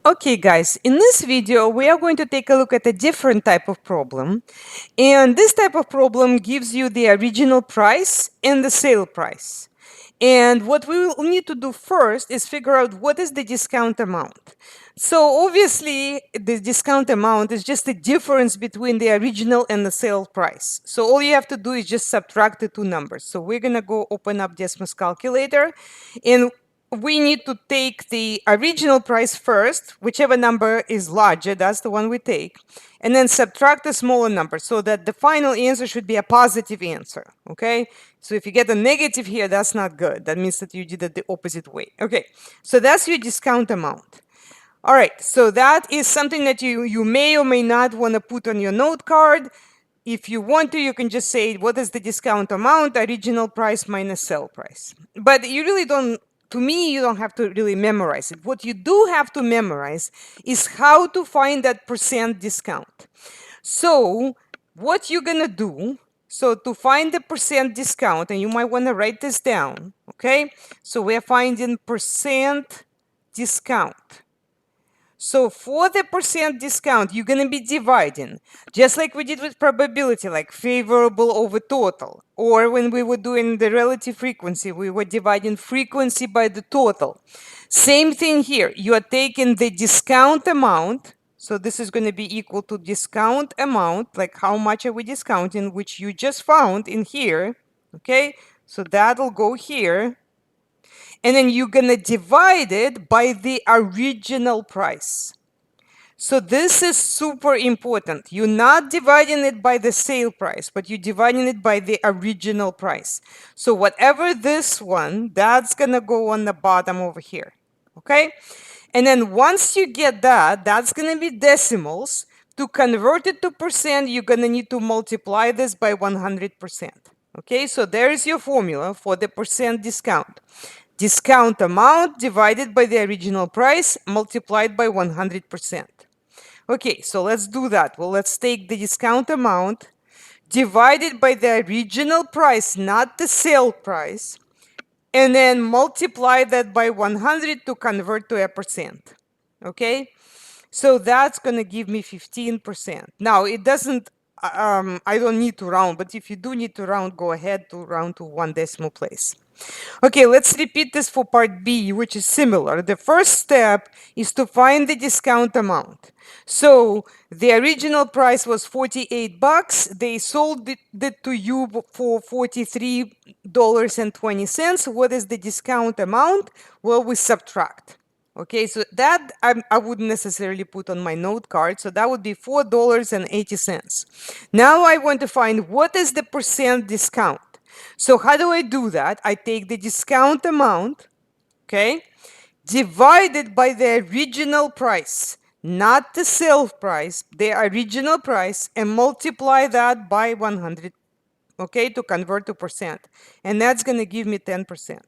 Okay, guys, in this video, we are going to take a look at a different type of problem. And this type of problem gives you the original price and the sale price. And what we will need to do first is figure out what is the discount amount. So obviously, the discount amount is just the difference between the original and the sale price. So all you have to do is just subtract the two numbers. So we're going to go open up Desmos calculator, and we need to take the original price first, whichever number is larger, that's the one we take, and then subtract the smaller number so that the final answer should be a positive answer, okay? So if you get a negative here, that's not good. That means that you did it the opposite way. Okay, so that's your discount amount. All right, so that is something that you may or may not want to put on your note card. If you want to, you can just say, what is the discount amount, original price minus sale price. But you really don't, to me, you don't have to really memorize it. What you do have to memorize is how to find that percent discount. So what you're going to do, so to find the percent discount, and you might want to write this down, okay? So we're finding percent discount. So for the percent discount, you're going to be dividing, just like we did with probability, like favorable over total. Or when we were doing the relative frequency, we were dividing frequency by the total. Same thing here. You are taking the discount amount. So this is going to be equal to discount amount, like how much are we discounting, which you just found in here. Okay, so that'll go here. And then you're going to divide it by the original price. So this is super important. You're not dividing it by the sale price, but you're dividing it by the original price. So whatever this one, that's going to go on the bottom over here. Okay? And then once you get that, that's going to be decimals. To convert it to percent, you're going to need to multiply this by 100%. Okay? So there's your formula for the percent discount. Discount amount divided by the original price multiplied by 100%. Okay, so let's do that. Well, let's take the discount amount divided by the original price, not the sale price, and then multiply that by 100 to convert to a percent. Okay, so that's going to give me 15%. Now, it doesn't, I don't need to round, but if you do need to round, go ahead to round to one decimal place. Okay, let's repeat this for part B, which is similar. The first step is to find the discount amount. So the original price was 48 bucks. They sold it to you for $43.20. What is the discount amount? Well, we subtract. Okay, so that I wouldn't necessarily put on my note card. So that would be $4.80. Now I want to find what is the percent discount. So how do I do that? I take the discount amount, okay, divided by the original price, not the sale price, the original price, and multiply that by 100, okay, to convert to percent. And that's going to give me 10%.